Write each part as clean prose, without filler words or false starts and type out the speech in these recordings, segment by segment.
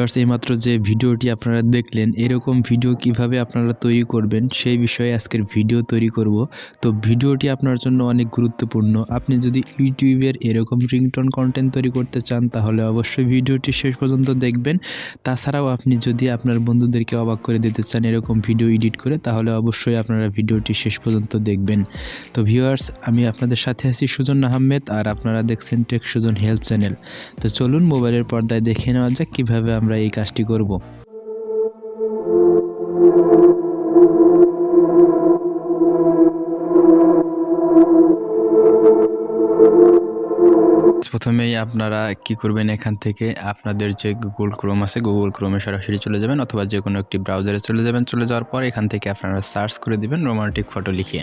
Viewers এইমাত্র যে ভিডিওটি আপনারা দেখলেন এরকম ভিডিও কিভাবে আপনারা তৈরি করবেন সেই বিষয়ে আজকের ভিডিও তৈরি করব। তো ভিডিওটি আপনার জন্য অনেক গুরুত্বপূর্ণ। আপনি যদি ইউটিউবের এরকম রিংটোন কন্টেন্ট তৈরি করতে চান তাহলে অবশ্যই ভিডিওটি শেষ পর্যন্ত দেখবেন। তাছাড়াও আপনি যদি আপনার বন্ধুদেরকে অবাক করে দিতে চান এরকম ভিডিও এডিট করে তাহলে অবশ্যই আপনারা ভিডিওটি শেষ পর্যন্ত দেখবেন। তো ভিউয়ার্স আমি আপনাদের সাথে আছি সুজন আহমেদ আর আপনারা দেখছেন টেক সুজন হেল্প চ্যানেল। তো চলুন মোবাইলের পর্দায় দেখে নেওয়া যাক কিভাবে আমরা এই কাজটি করব। প্রথমেই আপনারা কি করবেন, এখান থেকে আপনাদের যে গুগল ক্রোম আছে গুগল ক্রোমে সরাসরি চলে যাবেন অথবা যে কোনো একটি ব্রাউজারে চলে যাবেন। চলে যাওয়ার পর এখান থেকে আপনারা সার্চ করে দিবেন রোমান্টিক ফটো লিখে।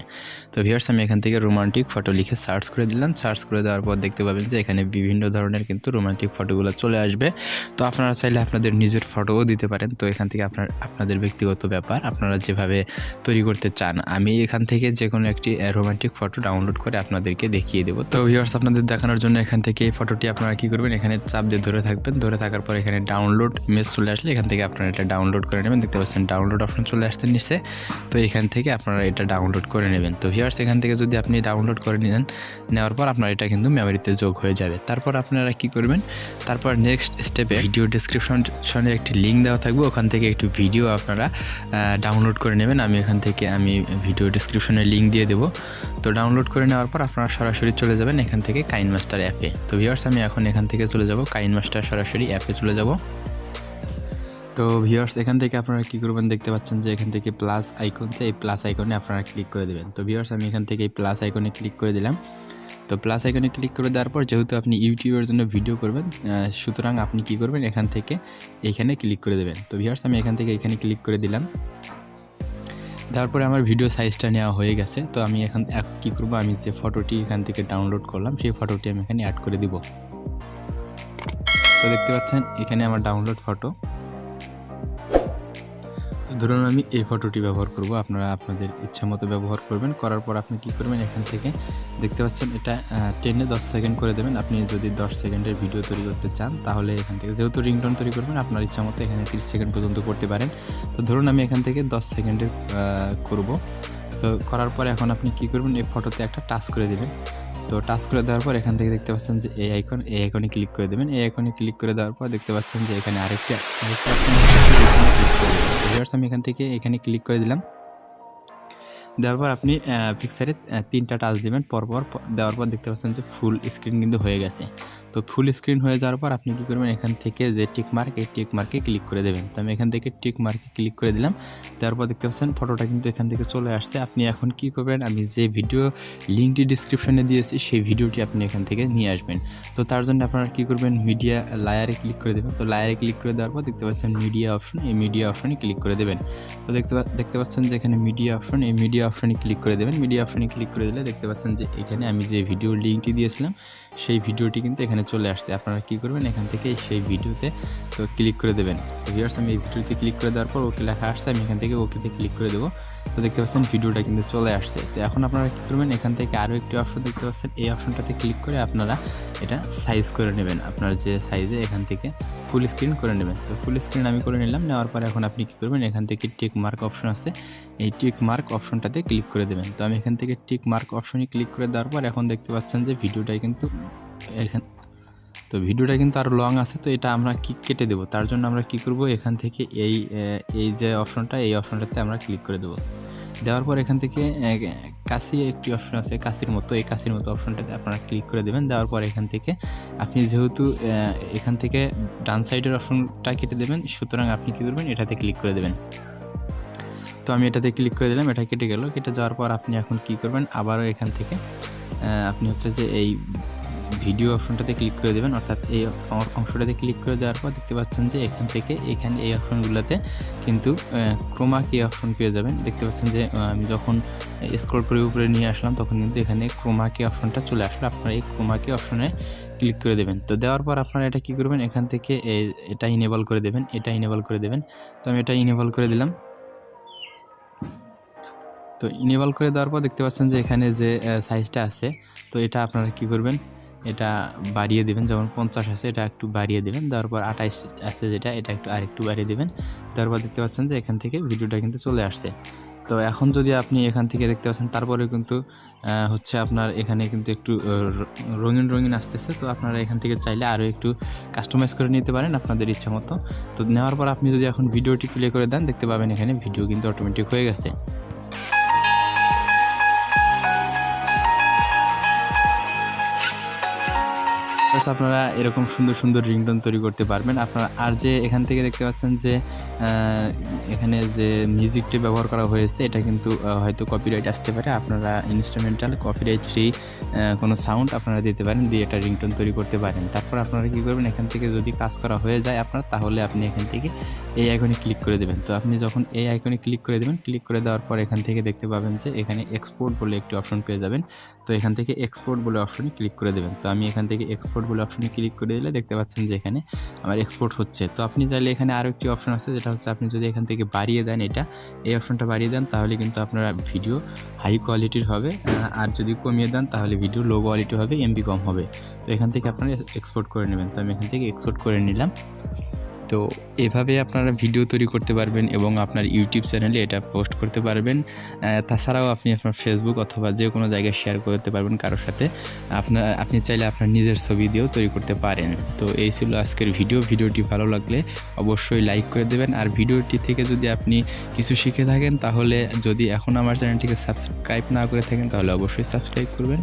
তো ভিউয়ার্স আমি এখান থেকে রোমান্টিক ফটো লিখে সার্চ করে দিলাম। সার্চ করে দেওয়ার পর দেখতে পাবেন যে এখানে বিভিন্ন ধরনের কিন্তু রোমান্টিক ফটোগুলো চলে আসবে। তো আপনারা চাইলে আপনাদের নিজের ফটোও দিতে পারেন। তো এখান থেকে আপনাদের ব্যক্তিগত ব্যাপার, আপনারা যেভাবে তৈরি করতে চান। আমি এখান থেকে যে কোনো একটি রোমান্টিক ফটো ডাউনলোড করে আপনাদেরকে দেখিয়ে দেবো। তো ভিউয়ার্স আপনাদের দেখানোর জন্য এখান থেকে এই ফটোটি আপনারা কি করবেন, এখানে চাপ দিয়ে ধরে থাকবেন। ধরে থাকার পর এখানে ডাউনলোড ইমেজ চলে আসলে এখান থেকে আপনারা এটা ডাউনলোড করে নেবেন। দেখতে পাচ্ছেন ডাউনলোড অপশন চলে আসছে নিচে। তো এখান থেকে আপনারা এটা ডাউনলোড করে নেবেন। তো ভিউয়ার্স এখান থেকে যদি আপনি ডাউনলোড করে নেওয়ার পর আপনার এটা কিন্তু মেমোরিতে যোগ হয়ে যাবে। তারপর আপনারা কি করবেন, তারপর নেক্সট স্টেপে ভিডিও ডেসক্রিপশনে একটি লিঙ্ক দেওয়া থাকবে, ওখান থেকে একটি ভিডিও আপনারা ডাউনলোড করে নেবেন। আমি এখান থেকে ভিডিও ডেসক্রিপশনে লিঙ্ক দিয়ে দেবো। তো ডাউনলোড করে নেওয়ার পর আপনারা সরাসরি চলে যাবেন এখান থেকে কাইনমাস্টার অ্যাপে। তো ভিউয়ার্স আমি এখন এখান থেকে চলে যাব কাইনমাস্টার সরাসরি অ্যাপে চলে যাব। তো ভিউয়ার্স এখান থেকে আপনারা কি করবেন, দেখতে পাচ্ছেন যে এখান থেকে প্লাস আইকন, এই প্লাস আইকনে আপনারা ক্লিক করে দেবেন। তো ভিউয়ার্স আমি এখান থেকে এই প্লাস আইকনে ক্লিক করে দিলাম। তো প্লাস আইকনে ক্লিক করে দেওয়ার পর যেহেতু আপনি ইউটিউবের জন্য ভিডিও করবেন, সুতরাং আপনি কি করবেন, এখান থেকে এইখানে ক্লিক করে দেবেন। তো ভিউয়ার্স আমি এখান থেকে এখানে ক্লিক করে দিলাম। তারপরে আমার ভিডিও সাইজটা নেওয়া হয়ে গেছে। তো আমি এখন কী করবো, আমি যে ফটোটি এখান থেকে ডাউনলোড করলাম সেই ফটোটি আমি এখানে অ্যাড করে দিব। তো দেখতে পাচ্ছেন এখানে আমার ডাউনলোড ফটো। তো ধরুন আমি এই ফটোটি ব্যবহার করব, আপনারা আপনাদের ইচ্ছা মতো ব্যবহার করবেন। করার পর আপনি কি করবেন, এখান থেকে দেখতে পাচ্ছেন এটা টেনে 10 সেকেন্ড করে দেবেন। আপনি যদি 10 সেকেন্ডের ভিডিও তৈরি করতে চান তাহলে এখান থেকে, যেহেতু রিংটোন তৈরি করবেন আপনার ইচ্ছা মতো এখানে 30 সেকেন্ড পর্যন্ত করতে পারেন। তো ধরুন আমি এখান থেকে 10 সেকেন্ডের করব। তো করার পর এখন আপনি কি করবেন, এই ফটোতে একটা টাচ করে দেবেন। তো টাচ করে দেওয়ার পর এখান থেকে দেখতে পাচ্ছেন যে এই আইকনে ক্লিক করে দেবেন। এই আইকনে ক্লিক করে দেওয়ার পর দেখতে পাচ্ছেন যে এখানে আরেকটা আমি এখান থেকে এখানে ক্লিক করে দিলাম। দেওয়ার পর আপনি পিকচারে 3টা টাচ দেবেন পরপর। দেওয়ার পর দেখতে পাচ্ছেন যে ফুল স্ক্রিন কিন্তু হয়ে গেছে। তো ফুল স্ক্রিন হয়ে যাওয়ার পর আপনি কী করবেন, এখান থেকে যে টিক মার্ক, এই টিক মার্কে ক্লিক করে দেবেন। তো আমি এখান থেকে টিক মার্কে ক্লিক করে দিলাম। দেওয়ার পর দেখতে পাচ্ছেন ফটোটা কিন্তু এখান থেকে চলে আসছে। আপনি এখন কি করবেন, আমি যে ভিডিও লিঙ্কটি ডিসক্রিপশনে দিয়েছি সেই ভিডিওটি আপনি এখান থেকে নিয়ে আসবেন। তো তার জন্য আপনারা কী করবেন, মিডিয়া লায়ারে ক্লিক করে দেবেন। তো লায়ারে ক্লিক করে দেওয়ার পর দেখতে পাচ্ছেন মিডিয়া অপশন, এই মিডিয়া অপশনে ক্লিক করে দেবেন। তো দেখতে পাচ্ছেন যে এখানে মিডিয়া অপশন, এই মিডিয়া অপশনে ক্লিক করে দেবেন। মিডিয়া অপশনে ক্লিক করে দিলে দেখতে পাচ্ছেন যে এখানে আমি যে ভিডিও লিঙ্কটি দিয়েছিলাম সেই ভিডিওটি কিন্তু এখানে চলে আসছে। আপনারা কি করবেন, এখান থেকে সেই ভিডিওতে তো ক্লিক করে দেবেন। তো ভিউয়ার্স আমি এই ভিডিওতে ক্লিক করে দেওয়ার পর ওকে লেখা আসছে, আমি এখান থেকে ওকেতে ক্লিক করে দেবো। তো দেখতে পাচ্ছেন ভিডিওটা কিন্তু চলে আসছে। তো এখন আপনারা কী করবেন, এখান থেকে আরও একটি অপশন দেখতে পাচ্ছেন, এই অপশনটাতে ক্লিক করে আপনারা এটা সাইজ করে নেবেন। আপনার যে সাইজে এখান থেকে ফুল স্ক্রিন করে নেবেন। তো ফুল স্ক্রিন আমি করে নিলাম। নেওয়ার পরে এখন আপনি কী করবেন, এখান থেকে টিক মার্ক অপশন আছে, এই টিক মার্ক অপশনটাতে ক্লিক করে দেবেন। তো আমি এখান থেকে টিক মার্ক অপশনে ক্লিক করে দেওয়ার পর এখন দেখতে পাচ্ছেন যে ভিডিওটা কিন্তু আরও লং আছে। তো এটা আমরা কেটে দেবো। তার জন্য আমরা কি করব, এখান থেকে এই যে অপশনটা, এই অপশনটাতে আমরা ক্লিক করে দেবো। দেওয়ার পর এখান থেকে কাশি একটি অপশন আছে, কাশির মতো, এই কাশির মতো অপশনটাতে আপনারা ক্লিক করে দেবেন। দেওয়ার পর এখান থেকে আপনি যেহেতু এখান থেকে ডান সাইডের অপশনটা কেটে দেবেন, সুতরাং আপনি কী করবেন, এটাতে ক্লিক করে দেবেন। তো আমি এটাতে ক্লিক করে দিলাম, এটা কেটে গেল। কেটে যাওয়ার পর আপনি এখন কি করবেন, আবারও এখান থেকে আপনি হচ্ছে যে এই ভিডিও অপশনটাতে ক্লিক করে দেবেন, অর্থাৎ এই অংশটাতে ক্লিক করে দেওয়ার পর দেখতে পাচ্ছেন যে এখানে এই অপশনগুলোতে কিন্তু ক্রোমা কি অপশন পেয়ে যাবেন। দেখতে পাচ্ছেন যে আমি যখন স্ক্রল করে উপরে নিয়ে আসলাম তখন কিন্তু এখানে ক্রোমা কি অপশনটা চলে আসলো। আপনারা এই ক্রোমা কি অপশনে ক্লিক করে দেবেন। তো দেওয়ার পর আপনারা এটা কী করবেন, এখান থেকে এটা ইনেবল করে দেবেন, এটা ইনেবল করে দেবেন। তো আমি এটা ইনেবল করে দিলাম। তো ইনেবল করে দেওয়ার পর দেখতে পাচ্ছেন যে এখানে যে সাইজটা আছে, তো এটা আপনারা কি করবেন, এটা বাড়িয়ে দেবেন, যেমন 50 আছে এটা একটু বাড়িয়ে দেবেন, দেওয়ার পর 28 আছে যেটা এটা একটু আরেকটু বাড়িয়ে দেবেন। দেওয়ার পর দেখতে পাচ্ছেন যে এখান থেকে ভিডিওটা কিন্তু চলে আসছে। তো এখন যদি আপনি এখান থেকে দেখতে পাচ্ছেন তারপরে কিন্তু হচ্ছে আপনার এখানে কিন্তু একটু রঙিন রঙিন আসতেছে। তো আপনারা এখান থেকে চাইলে আরও একটু কাস্টমাইজ করে নিতে পারেন আপনাদের ইচ্ছা মতো। তো নেওয়ার পর আপনি যদি এখন ভিডিওটি প্লে করে দেন দেখতে পাবেন এখানে ভিডিও কিন্তু অটোমেটিক হয়ে গেছে। আপনারা এরকম সুন্দর সুন্দর রিংটোন তৈরি করতে পারবেন। আপনারা আর যে এখান থেকে দেখতে পাচ্ছেন যে এখানে যে মিউজিকটি ব্যবহার করা হয়েছে এটা কিন্তু হয়তো কপিরাইট আসতে পারে। আপনারা ইনস্ট্রুমেন্টাল কপিরাইট ফ্রি কোনো সাউন্ড আপনারা দিতে পারেন, দিয়ে একটা রিংটোন তৈরি করতে পারেন। তারপর আপনারা কী করবেন, এখান থেকে যদি কাজ করা হয়ে যায় আপনার, তাহলে আপনি এখান থেকে এই আইকনে ক্লিক করে দেবেন। তো আপনি যখন এই আইকনে ক্লিক করে দেবেন, ক্লিক করে দেওয়ার পর এখান থেকে দেখতে পাবেন যে এখানে এক্সপোর্ট বলে একটি অপশন পেয়ে যাবেন। তো এখান থেকে এক্সপোর্ট বলে অপশনে ক্লিক করে দেবেন। তো আমি এখান থেকে এক্সপোর্ট বলে অপশনে ক্লিক করে দিলে দেখতে পাচ্ছেন যে এখানে আমার এক্সপোর্ট হচ্ছে। তো আপনি চাইলে এখানে আরও একটি অপশন আছে, যেটা হচ্ছে আপনি যদি এখান থেকে বাড়িয়ে দেন, এই অপশনটা বাড়িয়ে দেন, তাহলে কিন্তু আপনারা ভিডিও হাই কোয়ালিটির হবে। আর যদি কমিয়ে দেন তাহলে ভিডিও লো কোয়ালিটি হবে, এমবি কম হবে। তো এখান থেকে আপনারা এক্সপোর্ট করে নেবেন। তো আমি এখান থেকে এক্সপোর্ট করে নিলাম। তো এভাবে আপনারা ভিডিও তৈরি করতে পারবেন এবং আপনার ইউটিউব চ্যানেলে এটা পোস্ট করতে পারবেন। তাছাড়াও আপনি আপনার ফেসবুক অথবা যে কোনো জায়গায় শেয়ার করতে পারবেন কারোর সাথে। আপনি চাইলে আপনার নিজের ছবি দিয়েও তৈরি করতে পারেন। তো এই ছিল আজকের ভিডিওটি ভালো লাগলে অবশ্যই লাইক করে দেবেন। আর ভিডিওটি থেকে যদি আপনি কিছু শিখে থাকেন, তাহলে যদি এখন আমার চ্যানেলটিকে সাবস্ক্রাইব না করে থাকেন তাহলে অবশ্যই সাবস্ক্রাইব করবেন।